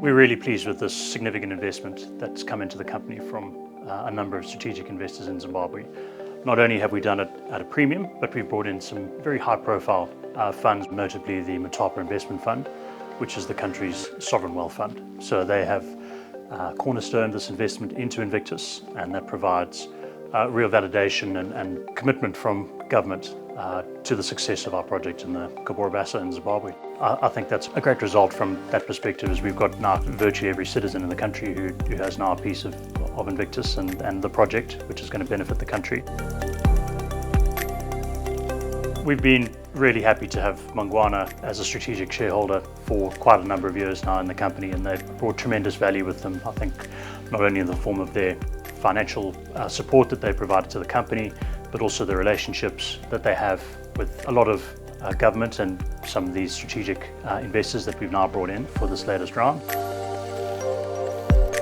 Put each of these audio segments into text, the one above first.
We're really pleased with this significant investment that's come into the company from a number of strategic investors in Zimbabwe. Not only have we done it at a premium, but we've brought in some very high-profile funds, notably the Mutapa investment fund, which is the country's sovereign wealth fund. So they have cornerstoned this investment into Invictus, and that provides real validation and commitment from government to the success of our project in the Cabora Bassa in Zimbabwe. I think that's a great result from that perspective, as we've got now virtually every citizen in the country who has now a piece of Invictus and the project, which is going to benefit the country. We've been really happy to have Mangwana as a strategic shareholder for quite a number of years now in the company, and they've brought tremendous value with them, I think, not only in the form of their financial support that they provided to the company, but also the relationships that they have with a lot of government and some of these strategic investors that we've now brought in for this latest round.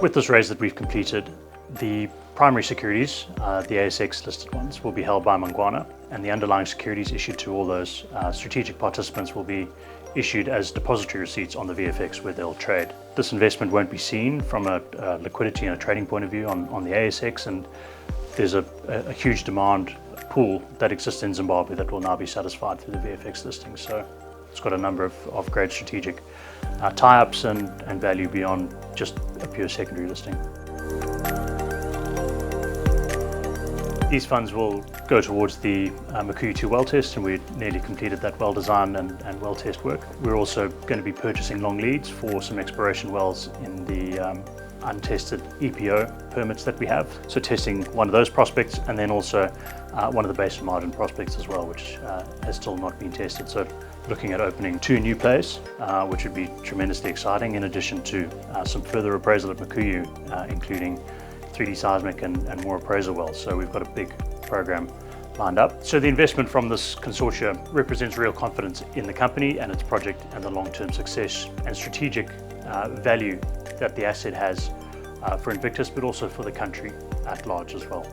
With this raise that we've completed, the primary securities, the ASX listed ones, will be held by Mangwana, and the underlying securities issued to all those strategic participants will be issued as depository receipts on the VFEX where they'll trade. This investment won't be seen from a liquidity and a trading point of view on the ASX, and there's a huge demand pool that exists in Zimbabwe that will now be satisfied through the VFX listing. So it's got a number of great strategic tie-ups and value beyond just a pure secondary listing. These funds will go towards the Mukuyu 2 well test, and we've nearly completed that well design and well test work. We're also going to be purchasing long leads for some exploration wells in the untested EPO permits that we have. So testing one of those prospects, and then also one of the basin margin prospects as well, which has still not been tested. So looking at opening 2 new plays, which would be tremendously exciting, in addition to some further appraisal at Mukuyu, including 3D seismic and more appraisal wells. So we've got a big program lined up. So the investment from this consortium represents real confidence in the company and its project and the long-term success and strategic value that the asset has for Invictus, but also for the country at large as well.